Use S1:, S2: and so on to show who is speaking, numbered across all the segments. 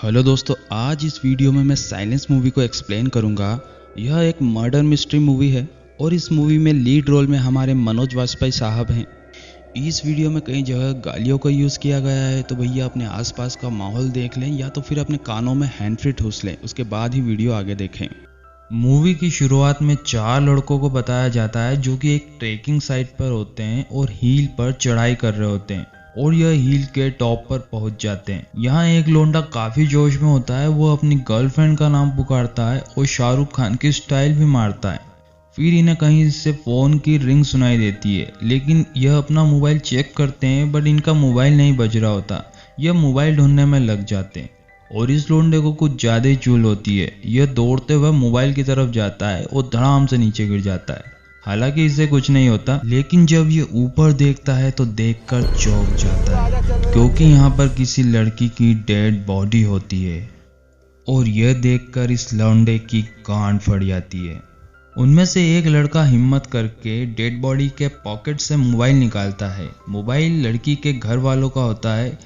S1: Hello दोस्तों, आज इस वीडियो में मैं साइलेंस मूवी को एक्सप्लेन करूंगा। यह एक मर्डर मिस्ट्री मूवी है और इस मूवी में लीड रोल में हमारे मनोज वाजपेयी साहब हैं। इस वीडियो में कई जगह गालियों का यूज़ किया गया है, तो भैया अपने आसपास का माहौल देख लें या तो फिर अपने कानों में हैंड फ्री ठूस लें, उसके बाद ही वीडियो आगे देखें। मूवी की शुरुआत में 4 लड़कों को बताया जाता है जो कि एक ट्रेकिंग साइट पर होते हैं और हील पर चढ़ाई कर रहे होते हैं और यह हील के टॉप पर पहुंच जाते हैं। यहाँ एक लोंडा काफी जोश में होता है, वो अपनी गर्लफ्रेंड का नाम पुकारता है और शाहरुख खान की स्टाइल भी मारता है। फिर इन्हें कहीं से फोन की रिंग सुनाई देती है, लेकिन यह अपना मोबाइल चेक करते हैं बट इनका मोबाइल नहीं बज रहा होता। यह मोबाइल ढूंढने में लग जाते हैं और इस लोंडे को कुछ ज्यादा ही चुल होती है। यह दौड़ते हुए मोबाइल की तरफ जाता है और धड़ाम से नीचे गिर जाता है। हालांकि इससे कुछ नहीं होता, लेकिन जब ये ऊपर देखता है तो देखकर चौंक जाता है क्योंकि यहाँ पर किसी लड़की की डेड बॉडी होती है और यह देखकर इस लौंडे की गांड फट जाती है। उनमें से एक लड़का हिम्मत करके डेड बॉडी के पॉकेट से मोबाइल निकालता है। मोबाइल लड़की के घर वालों का होता है,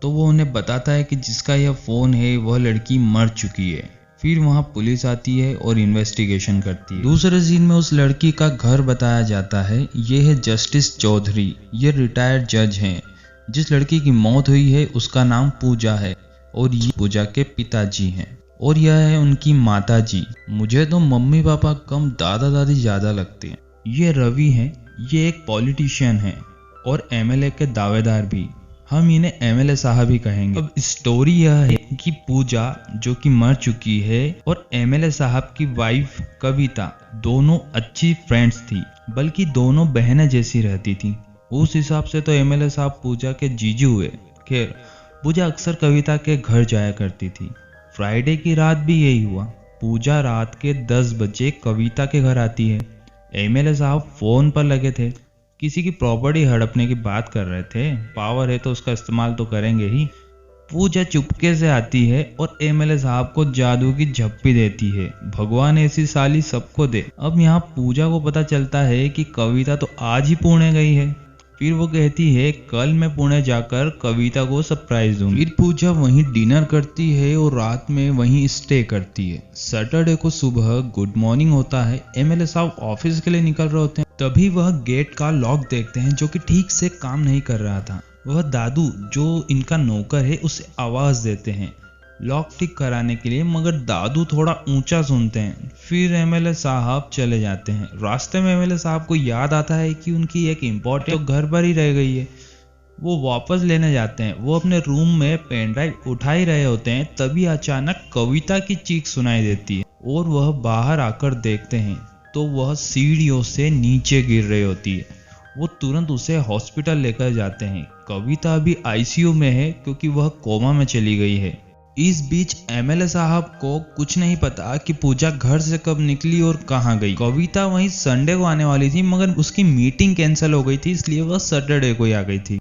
S1: तो वो उन्हें बताता है कि जिसका यह फोन है वह लड़की मर चुकी है। फिर वहाँ पुलिस आती है और इन्वेस्टिगेशन करती है। दूसरे सीन में उस लड़की का घर बताया जाता है। ये है जस्टिस चौधरी, ये रिटायर्ड जज हैं। जिस लड़की की मौत हुई है उसका नाम पूजा है और ये पूजा के पिताजी हैं और यह है उनकी माता जी। मुझे तो मम्मी पापा कम दादा दादी ज्यादा लगते हैं। ये रवि हैं, ये एक पॉलिटिशियन है और एमएलए के दावेदार भी। हम इन्हें एमएलए साहब ही कहेंगे। अब स्टोरी यह है कि पूजा जो कि मर चुकी है और एमएलए साहब की वाइफ कविता दोनों अच्छी फ्रेंड्स थी, बल्कि दोनों बहनें जैसी रहती थी। उस हिसाब से तो एमएलए साहब पूजा के जीजू हुए। खैर, पूजा अक्सर कविता के घर जाया करती थी। फ्राइडे की रात भी यही हुआ। पूजा रात के 10 बजे कविता के घर आती है। एमएलए साहब फोन पर लगे थे, किसी की प्रॉपर्टी हड़पने की बात कर रहे थे। पावर है तो उसका इस्तेमाल तो करेंगे ही। पूजा चुपके से आती है और एमएलए साहब को जादू की झप्पी देती है। भगवान ऐसी साली सबको दे। अब यहाँ पूजा को पता चलता है कि कविता तो आज ही पुणे गई है। फिर वो कहती है कल मैं पुणे जाकर कविता को सरप्राइज दूंगी। फिर पूजा वहीं डिनर करती है और रात में वहीं स्टे करती है। सैटरडे को सुबह गुड मॉर्निंग होता है। एमएलए साहब ऑफिस के लिए निकल रहे होते हैं, तभी वह गेट का लॉक देखते हैं जो कि ठीक से काम नहीं कर रहा था। वह दादू जो इनका नौकर है उसे आवाज देते हैं लॉक ठीक कराने के लिए, मगर दादू थोड़ा ऊंचा सुनते हैं। फिर एमएलए साहब चले जाते हैं। रास्ते में एमएलए साहब को याद आता है कि उनकी एक इम्पोर्टेंट तो घर पर ही रह गई है। वो वापस लेने जाते हैं। वो अपने रूम में पेन ड्राइव उठा ही रहे होते हैं, तभी अचानक कविता की चीख सुनाई देती है और वह बाहर आकर देखते हैं तो वह सीढ़ियों से नीचे गिर रही होती है। वो तुरंत उसे हॉस्पिटल लेकर जाते हैं। कविता अभी आईसीयू में है क्योंकि वह कोमा में चली गई है। इस बीच एमएलए साहब को कुछ नहीं पता कि पूजा घर से कब निकली और कहाँ गई। कविता वहीं संडे को आने वाली थी, मगर उसकी मीटिंग कैंसिल हो गई थी, इसलिए वह सैटरडे को ही आ गई थी।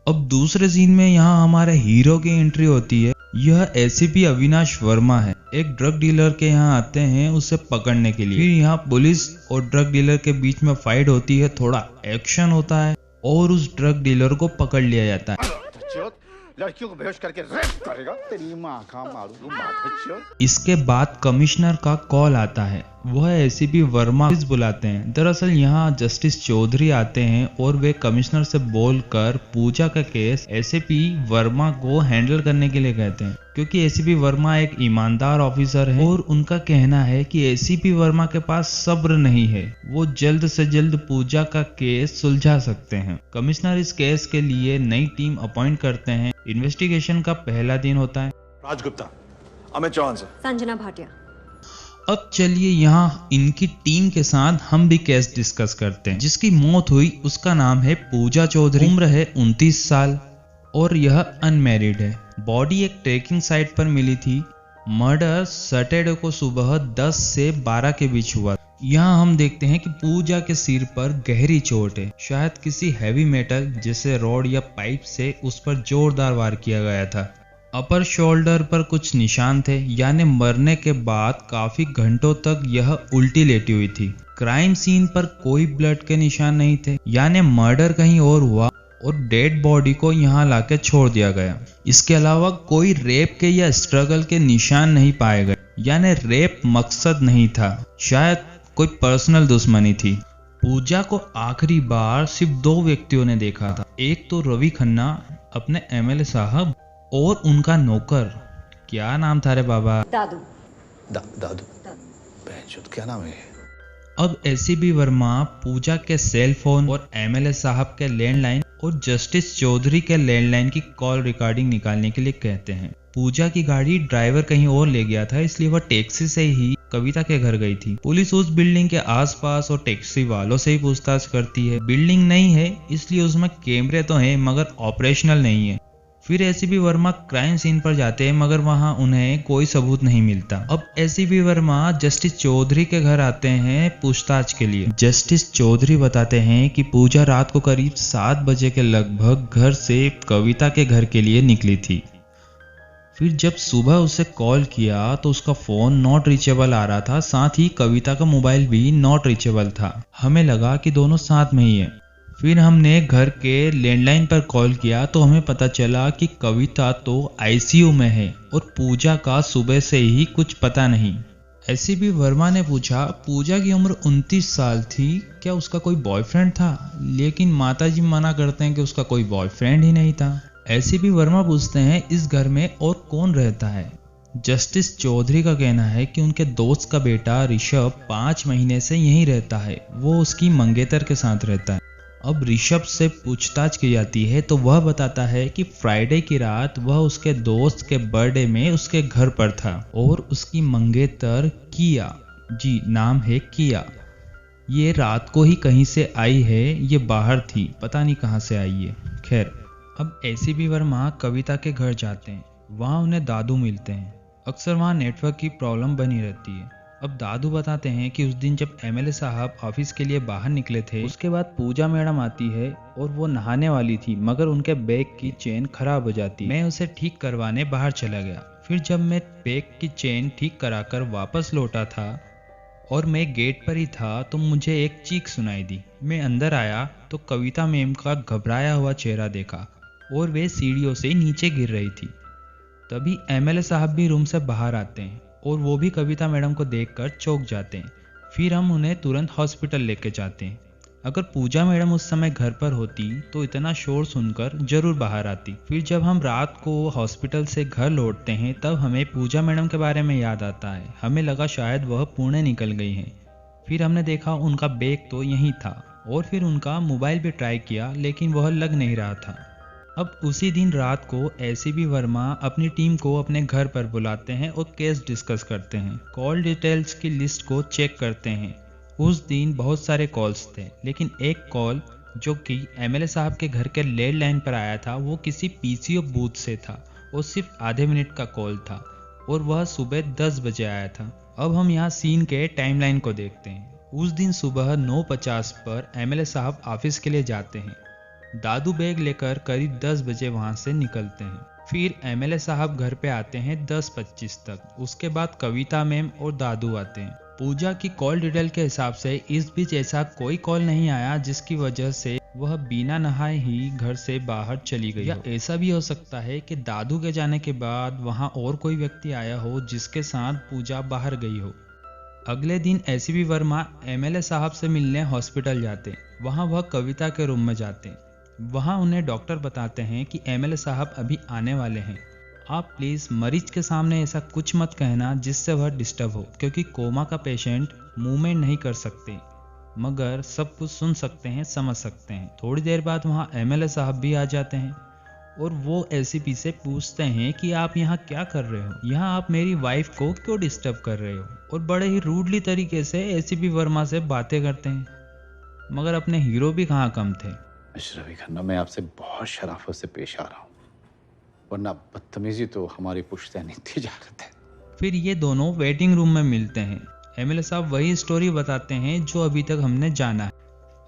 S1: अब दूसरे सीन में यहाँ हमारे हीरो की एंट्री होती है। यह एसीपी अविनाश वर्मा है। एक ड्रग डीलर के यहाँ आते हैं उसे पकड़ने के लिए। फिर यहाँ पुलिस और ड्रग डीलर के बीच में फाइट होती है, थोड़ा एक्शन होता है और उस ड्रग डीलर को पकड़ लिया जाता है।
S2: लड़कियों को बेहोश करके रेप करेगा, तेरी माँ का मारूंगा।
S1: इसके बाद कमिश्नर का कॉल आता है। वह एसीपी वर्मा बुलाते हैं। दरअसल यहाँ जस्टिस चौधरी आते हैं और वे कमिश्नर से बोलकर पूजा का केस एसीपी वर्मा को हैंडल करने के लिए कहते हैं, क्योंकि एसीपी वर्मा एक ईमानदार ऑफिसर है और उनका कहना है कि एसीपी वर्मा के पास सब्र नहीं है, वो जल्द से जल्द पूजा का केस सुलझा सकते हैं। कमिश्नर इस केस के लिए नई टीम अपॉइंट करते हैं। इन्वेस्टिगेशन का पहला दिन होता है।
S3: राजगुप्ता, अमित चौहान से
S4: संजना भाटिया।
S1: अब चलिए यहाँ इनकी टीम के साथ हम भी केस डिस्कस करते हैं। जिसकी मौत हुई उसका नाम है पूजा चौधरी, उम्र है 29 साल और यह अनमैरिड है। बॉडी एक ट्रेकिंग साइट पर मिली थी। मर्डर सैटरडे को सुबह 10 से 12 के बीच हुआ। यहाँ हम देखते हैं कि पूजा के सिर पर गहरी चोट है, शायद किसी हैवी मेटल जैसे रॉड या पाइप से उस पर जोरदार वार किया गया था। अपर शोल्डर पर कुछ निशान थे, यानी मरने के बाद काफी घंटों तक यह उल्टी लेटी हुई थी। क्राइम सीन पर कोई ब्लड के निशान नहीं थे, यानी मर्डर कहीं और हुआ और डेड बॉडी को यहाँ लाके छोड़ दिया गया। इसके अलावा कोई रेप के या स्ट्रगल के निशान नहीं पाए गए, यानी रेप मकसद नहीं था, शायद कोई पर्सनल दुश्मनी थी। पूजा को आखिरी बार सिर्फ 2 व्यक्तियों ने देखा था, एक तो रवि खन्ना अपने एमएलए साहब और उनका नौकर, क्या नाम था रे बाबा?
S4: दादू।
S3: दादू बहनचोद, क्या नाम है ये?
S1: अब एसीबी वर्मा पूजा के सेल फोन और एमएलए साहब के लैंडलाइन और जस्टिस चौधरी के लैंडलाइन की कॉल रिकॉर्डिंग निकालने के लिए कहते हैं। पूजा की गाड़ी ड्राइवर कहीं और ले गया था, इसलिए वह टैक्सी से ही कविता के घर गई थी। पुलिस उस बिल्डिंग के आसपास और टैक्सी वालों से ही पूछताछ करती है। बिल्डिंग नहीं है इसलिए उसमें कैमरे तो हैं मगर ऑपरेशनल नहीं है। फिर एसीपी वर्मा क्राइम सीन पर जाते हैं मगर वहां उन्हें कोई सबूत नहीं मिलता। अब एसीपी वर्मा जस्टिस चौधरी के घर आते हैं पूछताछ के लिए। जस्टिस चौधरी बताते हैं कि पूजा रात को करीब 7 बजे के लगभग घर से कविता के घर के लिए निकली थी। फिर जब सुबह उसे कॉल किया तो उसका फोन नॉट रीचेबल आ रहा था, साथ ही कविता का मोबाइल भी नॉट रीचेबल था। हमें लगा कि दोनों साथ में ही है। फिर हमने घर के लैंडलाइन पर कॉल किया तो हमें पता चला कि कविता तो आईसीयू में है और पूजा का सुबह से ही कुछ पता नहीं। एसीपी वर्मा ने पूछा, पूजा की उम्र 29 साल थी, क्या उसका कोई बॉयफ्रेंड था? लेकिन माताजी मना करते हैं कि उसका कोई बॉयफ्रेंड ही नहीं था। एसीपी वर्मा पूछते हैं, इस घर में और कौन रहता है? जस्टिस चौधरी का कहना है कि उनके दोस्त का बेटा ऋषभ 5 महीने से यहीं रहता है, वो उसकी मंगेतर के साथ रहता है। अब ऋषभ से पूछताछ की जाती है तो वह बताता है कि फ्राइडे की रात वह उसके दोस्त के बर्थडे में उसके घर पर था और उसकी मंगेतर किया, जी नाम है किया, ये रात को ही कहीं से आई है, ये बाहर थी, पता नहीं कहाँ से आई है। खैर, अब एसीपी वर्मा कविता के घर जाते हैं, वहाँ उन्हें दादू मिलते हैं। अक्सर वहाँ नेटवर्क की प्रॉब्लम बनी रहती है। अब दादू बताते हैं कि उस दिन जब एमएलए साहब ऑफिस के लिए बाहर निकले थे, उसके बाद पूजा मैडम आती है और वो नहाने वाली थी मगर उनके बैग की चेन खराब हो जाती है। मैं उसे ठीक करवाने बाहर चला गया। फिर जब मैं बैग की चेन ठीक कराकर वापस लौटा था और मैं गेट पर ही था तो मुझे एक चीख सुनाई दी। मैं अंदर आया तो कविता मैम का घबराया हुआ चेहरा देखा और वे सीढ़ियों से नीचे गिर रही थी। तभी एमएलए साहब भी रूम से बाहर आते हैं और वो भी कविता मैडम को देखकर चौंक जाते हैं। फिर हम उन्हें तुरंत हॉस्पिटल लेके जाते हैं। अगर पूजा मैडम उस समय घर पर होती तो इतना शोर सुनकर जरूर बाहर आती। फिर जब हम रात को हॉस्पिटल से घर लौटते हैं तब हमें पूजा मैडम के बारे में याद आता है। हमें लगा शायद वह पुणे निकल गई हैं। फिर हमने देखा उनका बैग तो यहीं था और फिर उनका मोबाइल भी ट्राई किया लेकिन वह लग नहीं रहा था। अब उसी दिन रात को एसीपी वर्मा अपनी टीम को अपने घर पर बुलाते हैं और केस डिस्कस करते हैं। कॉल डिटेल्स की लिस्ट को चेक करते हैं। उस दिन बहुत सारे कॉल्स थे लेकिन एक कॉल जो कि एमएलए साहब के घर के लैंडलाइन पर आया था वो किसी पीसीओ बूथ से था और सिर्फ आधे मिनट का कॉल था और वह सुबह 10 बजे आया था। अब हम यहाँ सीन के टाइमलाइन को देखते हैं। उस दिन सुबह 9:50 पर एमएलए साहब ऑफिस के लिए जाते हैं। दादू बैग लेकर करीब 10 बजे वहां से निकलते हैं। फिर एमएलए साहब घर पे आते हैं 10:25 तक। उसके बाद कविता मैम और दादू आते हैं। पूजा की कॉल डिटेल के हिसाब से इस बीच ऐसा कोई कॉल नहीं आया जिसकी वजह से वह बिना नहाए ही घर से बाहर चली गई। या ऐसा भी हो सकता है कि दादू के जाने के बाद वहां और कोई व्यक्ति आया हो जिसके साथ पूजा बाहर गई हो। अगले दिन एसीपी वर्मा एमएलए साहब से मिलने हॉस्पिटल जाते हैं। वहां वह कविता के रूम में जाते हैं। वहां उन्हें डॉक्टर बताते हैं कि एमएलए साहब अभी आने वाले हैं, आप प्लीज़ मरीज के सामने ऐसा कुछ मत कहना जिससे वह डिस्टर्ब हो, क्योंकि कोमा का पेशेंट मूवमेंट नहीं कर सकते मगर सब कुछ सुन सकते हैं, समझ सकते हैं। थोड़ी देर बाद वहां एमएलए साहब भी आ जाते हैं और वो एसीपी से पूछते हैं कि आप यहाँ क्या कर रहे हो, यहाँ आप मेरी वाइफ को क्यों डिस्टर्ब कर रहे हो। और बड़े ही रूडली तरीके से एसीपी वर्मा से बातें करते हैं मगर अपने हीरो भी कहाँ कम थे।
S2: रवि खन्ना, मैं आपसे बहुत शराफत से पेश आ रहा हूँ, वरना बदतमीजी तो हमारी पुश्तैनी तिजारत है।
S1: फिर ये दोनों वेटिंग रूम में मिलते हैं। एमएलए साहब वही स्टोरी बताते हैं जो अभी तक हमने जाना है।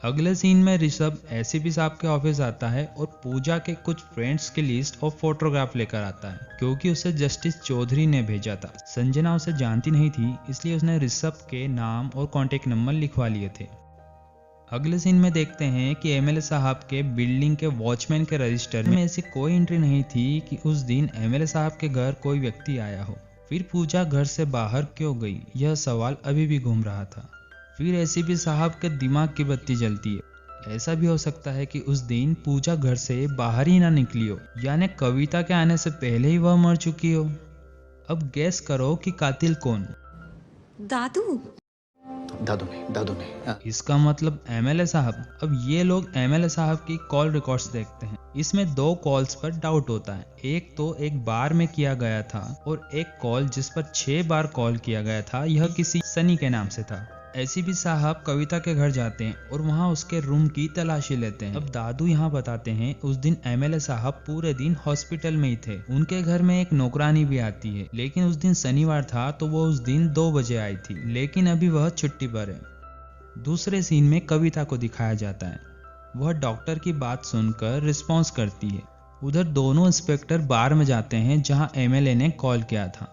S1: अगले सीन में ऋषभ एसीपी साहब के ऑफिस आता है और पूजा के कुछ फ्रेंड्स की लिस्ट और फोटोग्राफ लेकर आता है क्योंकि उसे जस्टिस चौधरी ने भेजा था। संजना उसे जानती नहीं थी इसलिए उसने ऋषभ के नाम और कॉन्टेक्ट नंबर लिखवा लिए थे। अगले सीन में देखते हैं कि एमएलए साहब के बिल्डिंग के वॉचमैन के रजिस्टर में ऐसी कोई एंट्री नहीं थी कि उस दिन एमएलए साहब के घर कोई व्यक्ति आया हो। फिर पूजा घर से बाहर क्यों गई, यह सवाल अभी भी घूम रहा था। फिर एसीपी साहब के दिमाग की बत्ती जलती है। ऐसा भी हो सकता है कि उस दिन पूजा घर से बाहर ही ना निकली हो, यानी कविता के आने से पहले ही वह मर चुकी हो। अब गैस करो कि कातिल कौन?
S3: दादू दादू नहीं हाँ।
S1: इसका मतलब एमएलए साहब। अब ये लोग एमएलए साहब की कॉल रिकॉर्ड्स देखते हैं। इसमें 2 कॉल्स पर डाउट होता है। एक तो एक बार में किया गया था और एक कॉल जिस पर 6 बार कॉल किया गया था, यह किसी सनी के नाम से था। एसीपी साहब कविता के घर जाते हैं और वहां उसके रूम की तलाशी लेते हैं। अब दादू यहाँ बताते हैं उस दिन एमएलए साहब पूरे दिन हॉस्पिटल में ही थे। उनके घर में एक नौकरानी भी आती है, लेकिन उस दिन शनिवार था तो वो उस दिन 2 बजे आई थी, लेकिन अभी वह छुट्टी पर है। दूसरे सीन में कविता को दिखाया जाता है। वह डॉक्टर की बात सुनकर रिस्पॉन्स करती है। उधर दोनों इंस्पेक्टर बार में जाते हैं जहाँ एमएलए ने कॉल किया था।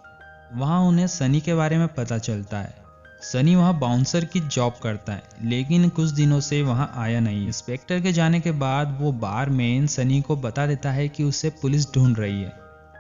S1: वहाँ उन्हें सनी के बारे में पता चलता है। सनी वहाँ बाउंसर की जॉब करता है, लेकिन कुछ दिनों से वहाँ आया नहीं। इंस्पेक्टर के जाने के बाद वो बारमैन सनी को बता देता है कि उसे पुलिस ढूंढ रही है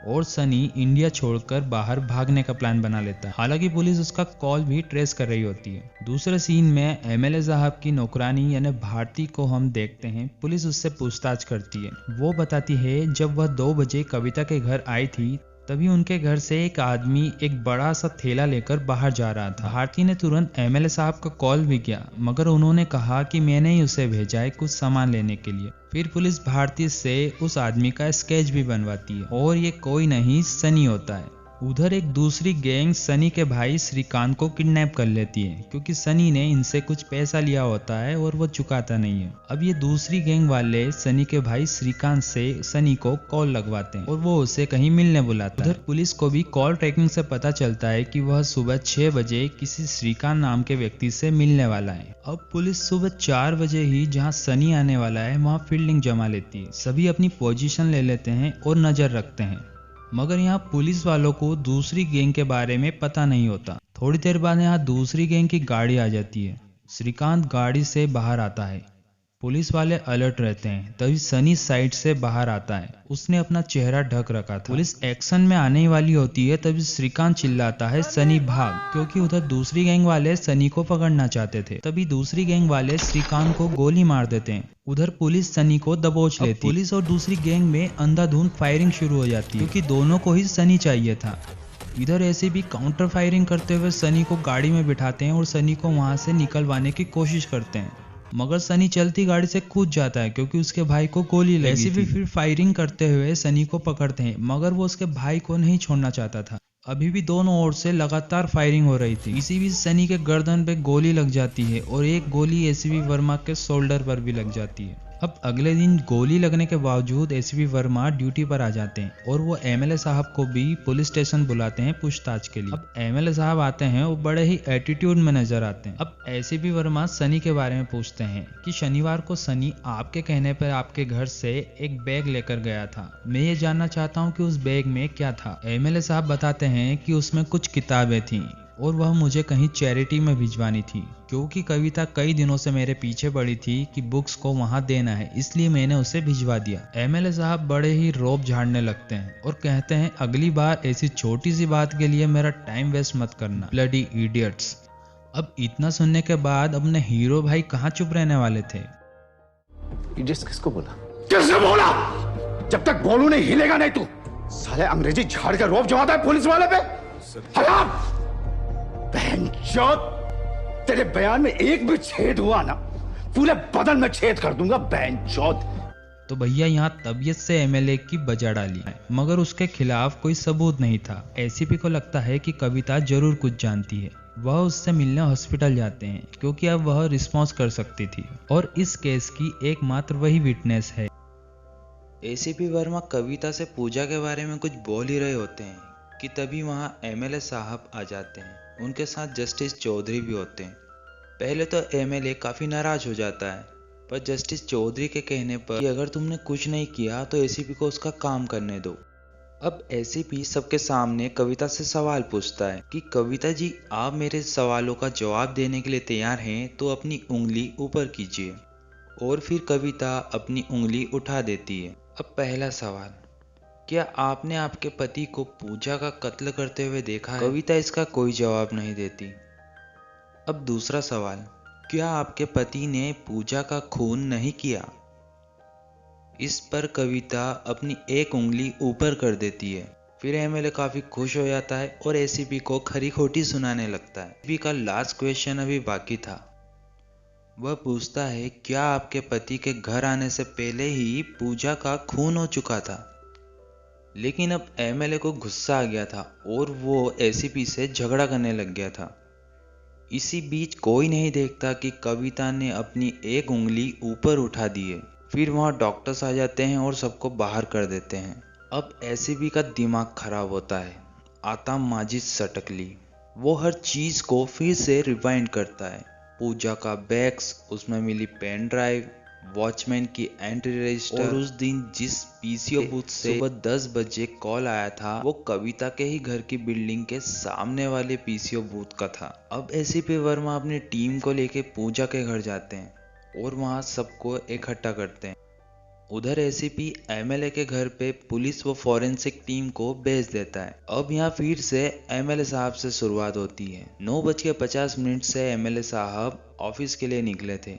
S1: और सनी इंडिया छोड़कर बाहर भागने का प्लान बना लेता है। हालांकि पुलिस उसका कॉल भी ट्रेस कर रही होती है। दूसरे सीन में एमएलए साहब की नौकरानी यानी भारती को हम देखते हैं। पुलिस उससे पूछताछ करती है। वो बताती है जब वह 2 बजे कविता के घर आई थी तभी उनके घर से एक आदमी एक बड़ा सा थैला लेकर बाहर जा रहा था। भारती ने तुरंत एमएलए साहब का कॉल भी किया, मगर उन्होंने कहा कि मैंने ही उसे भेजा है कुछ सामान लेने के लिए। फिर पुलिस भारती से उस आदमी का स्केच भी बनवाती है और ये कोई नहीं सनी होता है। उधर एक दूसरी गैंग सनी के भाई श्रीकांत को किडनैप कर लेती है, क्योंकि सनी ने इनसे कुछ पैसा लिया होता है और वो चुकाता नहीं है। अब ये दूसरी गैंग वाले सनी के भाई श्रीकांत से सनी को कॉल लगवाते हैं और वो उसे कहीं मिलने बुलाता है। उधर पुलिस को भी कॉल ट्रैकिंग से पता चलता है कि वह सुबह 6 बजे किसी श्रीकांत नाम के व्यक्ति से मिलने वाला है। अब पुलिस सुबह 4 बजे ही जहाँ सनी आने वाला है वहाँ फील्डिंग जमा लेती है। सभी अपनी पोजीशन ले लेते हैं और नजर रखते हैं, मगर यहाँ पुलिस वालों को दूसरी गैंग के बारे में पता नहीं होता। थोड़ी देर बाद यहाँ दूसरी गैंग की गाड़ी आ जाती है। श्रीकांत गाड़ी से बाहर आता है। पुलिस वाले अलर्ट रहते हैं। तभी सनी साइड से बाहर आता है। उसने अपना चेहरा ढक रखा था। पुलिस एक्शन में आने ही वाली होती है, तभी श्रीकांत चिल्लाता है सनी भाग, क्योंकि उधर दूसरी गैंग वाले सनी को पकड़ना चाहते थे। तभी दूसरी गैंग वाले श्रीकांत को गोली मार देते हैं। उधर पुलिस सनी को दबोच लेती है। पुलिस और दूसरी गैंग में अंधाधुंध फायरिंग शुरू हो जाती है, क्योंकि दोनों को ही सनी चाहिए था। इधर ऐसे भी काउंटर फायरिंग करते हुए सनी को गाड़ी में बिठाते हैं और सनी को वहां से निकलवाने की कोशिश करते हैं, मगर सनी चलती गाड़ी से कूद जाता है क्योंकि उसके भाई को गोली लगी थी। ऐसे भी फिर फायरिंग करते हुए सनी को पकड़ते हैं, मगर वो उसके भाई को नहीं छोड़ना चाहता था। अभी भी दोनों ओर से लगातार फायरिंग हो रही थी। इसी बीच सनी के गर्दन पे गोली लग जाती है और एक गोली एसीपी वर्मा के शोल्डर पर भी लग जाती है। अब अगले दिन गोली लगने के बावजूद एसीपी वर्मा ड्यूटी पर आ जाते हैं और वो एमएलए साहब को भी पुलिस स्टेशन बुलाते हैं पूछताछ के लिए। अब एमएलए साहब आते हैं, वो बड़े ही एटीट्यूड में नजर आते हैं। अब एसीपी वर्मा सनी के बारे में पूछते हैं कि शनिवार को सनी आपके कहने पर आपके घर से एक बैग लेकर गया था। मैं ये जानना चाहता हूँ कि उस बैग में क्या था। एमएलए साहब बताते हैं कि उसमें कुछ किताबें थी और वह मुझे कहीं चैरिटी में भिजवानी थी, क्योंकि कविता कई दिनों से मेरे पीछे पड़ी थी कि बुक्स को वहां देना है, इसलिए मैंने उसे भिजवा दिया। एमएलए साहब बड़े ही रोब झाड़ने लगते हैं और कहते हैं अगली बार ऐसी छोटी सी बात के लिए मेरा टाइम वेस्ट मत करना, ब्लडी इडियट्स। अब इतना सुनने के बाद अपने हीरो भाई कहाँ चुप रहने वाले थे।
S2: इडियट्स किसको बोला? किसने बोला? जब तक बोलू नहीं हिलेगा नहीं तू। साले अंग्रेजी झाड़ के रोब जमाता है पुलिस वाले पे। हराम! बहनचोद, तेरे बयान में एक भी छेद हुआ ना, पूरे बदन में छेद कर दूंगा बहनचोद।
S1: तो भैया यहाँ तबीयत से एमएलए की बजा डाली, मगर उसके खिलाफ कोई सबूत नहीं था। एसीपी को लगता है कि कविता जरूर कुछ जानती है। वह उससे मिलने हॉस्पिटल जाते हैं, क्योंकि अब वह रिस्पॉन्स कर सकती थी और इस केस की एकमात्र वही विटनेस है। एसीपी वर्मा कविता से पूजा के बारे में कुछ बोल ही रहे होते हैं कि तभी वहाँ एमएलए साहब आ जाते हैं। उनके साथ जस्टिस चौधरी भी होते हैं। पहले तो एमएलए काफ़ी नाराज हो जाता है, पर जस्टिस चौधरी के कहने पर कि अगर तुमने कुछ नहीं किया तो एसीपी को उसका काम करने दो। अब एसीपी सबके सामने कविता से सवाल पूछता है कि कविता जी, आप मेरे सवालों का जवाब देने के लिए तैयार हैं तो अपनी उंगली ऊपर कीजिए। और फिर कविता अपनी उंगली उठा देती है। अब पहला सवाल, क्या आपने आपके पति को पूजा का कत्ल करते हुए देखा है? कविता इसका कोई जवाब नहीं देती। अब दूसरा सवाल, क्या आपके पति ने पूजा का खून नहीं किया? इस पर कविता अपनी एक उंगली ऊपर कर देती है। फिर एमएलए काफी खुश हो जाता है और एसीपी को खरी खोटी सुनाने लगता है। एसीपी का लास्ट क्वेश्चन अभी बाकी था। वह पूछता है, क्या आपके पति के घर आने से पहले ही पूजा का खून हो चुका था? लेकिन अब एमएलए को गुस्सा आ गया था और वो एसीपी से झगड़ा करने लग गया था। इसी बीच कोई नहीं देखता कि कविता ने अपनी एक उंगली ऊपर उठा दी है। फिर वहां डॉक्टर्स आ जाते हैं और सबको बाहर कर देते हैं। अब एसीपी का दिमाग खराब होता है। आता माजिद सटकली। वो हर चीज को फिर से रिवाइंड करता है। पूजा का बैग्स, उसमें मिली पेन ड्राइव, वॉचमैन की एंट्री रजिस्टर, और उस दिन जिस पीसीओ बूथ से सुबह 10 बजे कॉल आया था वो कविता के ही घर की बिल्डिंग के सामने वाले पीसीओ बूथ का था। अब एसीपी वर्मा अपनी टीम को लेके पूजा के घर जाते हैं और वहां सबको इकट्ठा करते हैं। उधर एसीपी एमएलए के घर पे पुलिस व फॉरेंसिक टीम को भेज देता है। अब यहाँ फिर से एमएलए साहब से शुरुआत होती है। 9:50 से एमएलए साहब ऑफिस के लिए निकले थे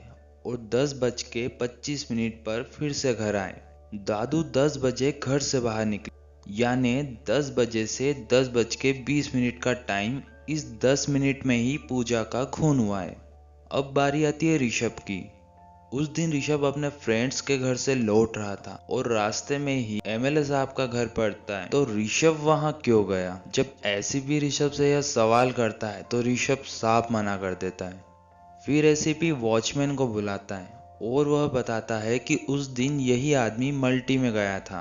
S1: और 10:25 पर फिर से घर आए। दादू 10 बजे घर से बाहर निकले, यानी 10 बजे से 10:20 का टाइम, इस 10 मिनट में ही पूजा का खून हुआ है। अब बारी आती है ऋषभ की। उस दिन ऋषभ अपने फ्रेंड्स के घर से लौट रहा था और रास्ते में ही एमएलए साहब का घर पड़ता है। तो ऋषभ वहां क्यों गया? जब एसीपी ऋषभ से यह सवाल करता है तो ऋषभ साफ मना कर देता है। फिर एसीपी वॉचमैन को बुलाता है और वह बताता है कि उस दिन यही आदमी मल्टी में गया था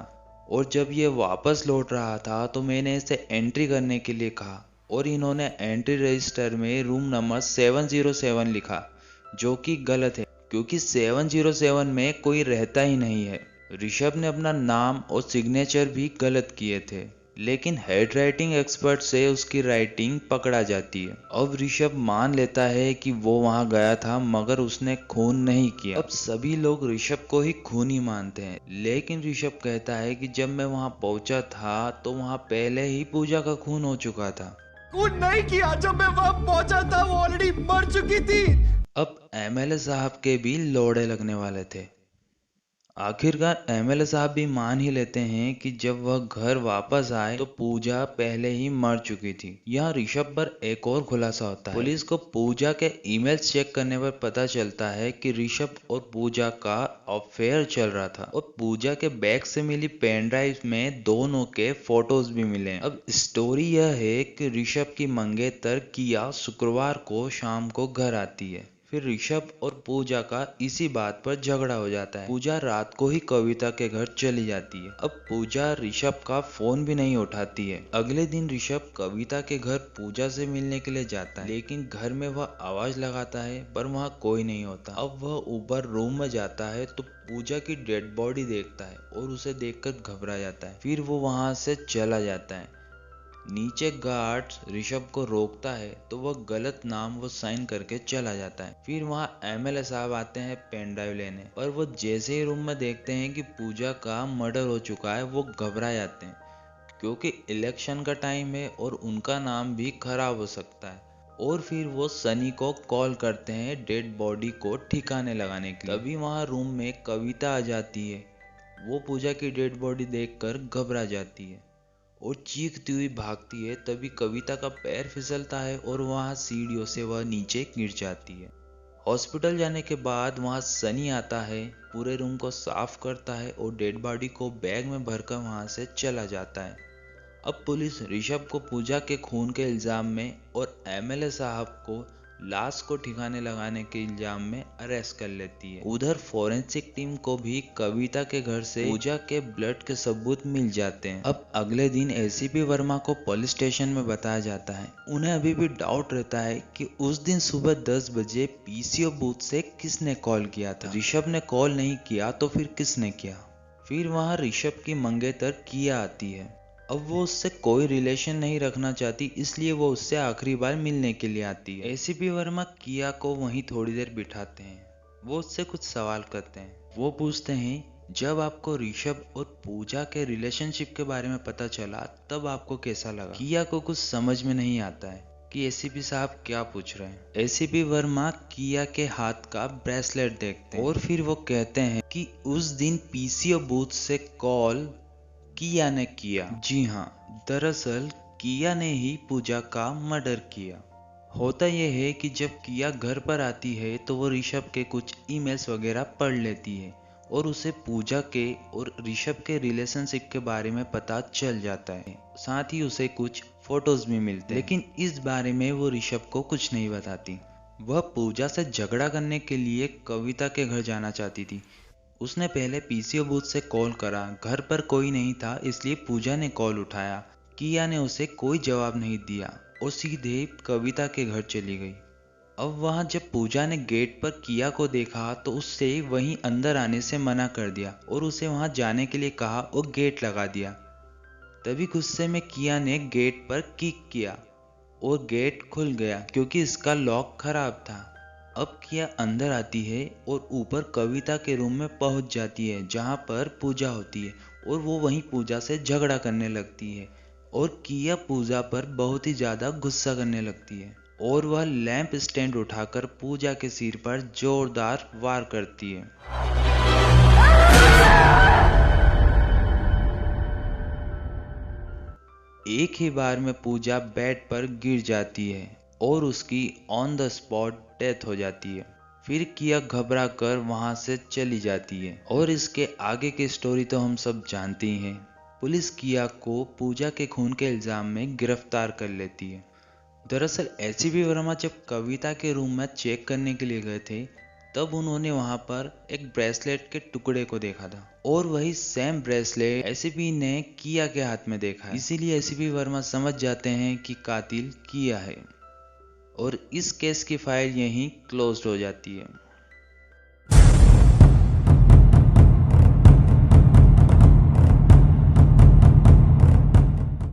S1: और जब ये वापस लौट रहा था तो मैंने इसे एंट्री करने के लिए कहा और इन्होंने एंट्री रजिस्टर में रूम नंबर 707 लिखा, जो कि गलत है क्योंकि 707 में कोई रहता ही नहीं है। ऋषभ ने अपना नाम और सिग्नेचर भी गलत किए थे, लेकिन हेड राइटिंग एक्सपर्ट से उसकी राइटिंग पकड़ा जाती है। अब ऋषभ मान लेता है कि वो वहां गया था मगर उसने खून नहीं किया। अब सभी लोग ऋषभ को ही खूनी मानते हैं, लेकिन ऋषभ कहता है कि जब मैं वहां पहुंचा था तो वहां पहले ही पूजा का खून हो चुका था।
S4: खून नहीं किया, जब मैं वहां पहुंचा था वो ऑलरेडी मर चुकी थी।
S1: अब एमएलए साहब के भी लोड़े लगने वाले थे। आखिरकार एमएलए साहब भी मान ही लेते हैं कि जब वह घर वापस आए तो पूजा पहले ही मर चुकी थी। यहाँ ऋषभ पर एक और खुलासा होता है। पुलिस को पूजा के ईमेल्स चेक करने पर पता चलता है कि ऋषभ और पूजा का अफेयर चल रहा था और पूजा के बैग से मिली पेन ड्राइव में दोनों के फोटोज भी मिले। अब स्टोरी यह है कि ऋषभ की मंगेतर किया शुक्रवार को शाम को घर आती है। फिर ऋषभ और पूजा का इसी बात पर झगड़ा हो जाता है। पूजा रात को ही कविता के घर चली जाती है। अब पूजा ऋषभ का फोन भी नहीं उठाती है। अगले दिन ऋषभ कविता के घर पूजा से मिलने के लिए जाता है, लेकिन घर में वह आवाज लगाता है पर वहाँ कोई नहीं होता। अब वह ऊपर रूम में जाता है तो पूजा की डेड बॉडी देखता है और उसे देखकर घबरा जाता है। फिर वो वहां से चला जाता है। नीचे गार्ड ऋषभ को रोकता है तो वह गलत नाम वो साइन करके चला जाता है। फिर वहाँ एमएलए साहब आते हैं पेन ड्राइव लेने, पर वो जैसे ही रूम में देखते हैं कि पूजा का मर्डर हो चुका है वो घबरा जाते हैं क्योंकि इलेक्शन का टाइम है और उनका नाम भी खराब हो सकता है। और फिर वो सनी को कॉल करते हैं डेड बॉडी को ठिकाने लगाने के लिए। तभी वहाँ रूम में कविता आ जाती है। वो पूजा की डेड बॉडी देखकर घबरा जाती है और चीखती हुई भागती है। तभी कविता का पैर फिसलता है और वहां सीढ़ियों से वह नीचे गिर जाती है। हॉस्पिटल जाने के बाद वहां सनी आता है, पूरे रूम को साफ करता है और डेड बॉडी को बैग में भरकर वहां से चला जाता है। अब पुलिस ऋषभ को पूजा के खून के इल्जाम में और एमएलए साहब को लाश को ठिकाने लगाने के इल्जाम में अरेस्ट कर लेती है। उधर फॉरेंसिक टीम को भी कविता के घर से पूजा के ब्लड के सबूत मिल जाते हैं। अब अगले दिन एसीपी वर्मा को पुलिस स्टेशन में बताया जाता है। उन्हें अभी भी डाउट रहता है कि उस दिन सुबह 10 बजे पीसीओ बूथ से किसने कॉल किया था। ऋषभ ने कॉल नहीं किया तो फिर किसने किया? फिर वहां ऋषभ की मंगेतर किया आती है। अब वो उससे कोई रिलेशन नहीं रखना चाहती, इसलिए वो उससे आखिरी बार मिलने के लिए आती है। एसीपी वर्मा किया को वहीं थोड़ी देर बिठाते हैं। वो उससे कुछ सवाल करते हैं। वो पूछते हैं, जब आपको ऋषभ और पूजा के रिलेशनशिप के बारे में पता चला तब आपको कैसा लगा? किया को कुछ समझ में नहीं आता है कि एसीपी साहब क्या पूछ रहे हैं। एसीपी वर्मा किया के हाथ का ब्रेसलेट देखते हैं और फिर वो कहते हैं कि उस दिन पीसीओ बूथ से कॉल किया ने किया। जी हाँ, दरअसल किया ने ही पूजा का मर्डर किया। होता यह है कि जब किया घर पर आती है तो वो ऋषभ के कुछ ईमेल्स वगैरह पढ़ लेती है और उसे पूजा के और ऋषभ के रिलेशनशिप के बारे में पता चल जाता है। साथ ही उसे कुछ फोटोज भी मिलते हैं, लेकिन इस बारे में वो ऋषभ को कुछ नहीं बताती। वह पूजा से झगड़ा करने के लिए कविता के घर जाना चाहती थी। उसने पहले पीसीओ बूथ से कॉल करा, घर पर कोई नहीं था, इसलिए पूजा ने कॉल उठाया। किया ने उसे कोई जवाब नहीं दिया और सीधे कविता के घर चली गई। अब वहां जब पूजा ने गेट पर किया को देखा तो उससे वहीं अंदर आने से मना कर दिया और उसे वहां जाने के लिए कहा और गेट लगा दिया। तभी गुस्से में किया ने गेट पर किक किया और गेट खुल गया क्योंकि इसका लॉक खराब था। अब किया अंदर आती है और ऊपर कविता के रूम में पहुंच जाती है जहां पर पूजा होती है और वो वहीं पूजा से झगड़ा करने लगती है और किया पूजा पर बहुत ही ज्यादा गुस्सा करने लगती है और वह लैंप स्टैंड उठाकर पूजा के सिर पर जोरदार वार करती है। एक ही बार में पूजा बेड पर गिर जाती है और उसकी ऑन द स्पॉट डेथ हो जाती है। फिर किया घबरा कर वहां से चली जाती है और इसके आगे की स्टोरी तो हम सब जानते ही हैं। पुलिस किया को पूजा के खून के इल्जाम में गिरफ्तार कर लेती है। दरअसल एसीपी वर्मा जब कविता के रूम में चेक करने के लिए गए थे तब उन्होंने वहां पर एक ब्रेसलेट के टुकड़े को देखा था और वही सेम ब्रेसलेट एसीपी ने किया के हाथ में देखा है। इसीलिए एसीपी वर्मा समझ जाते हैं कि कातिल किया है और इस केस की फाइल यहीं क्लोज्ड हो जाती है।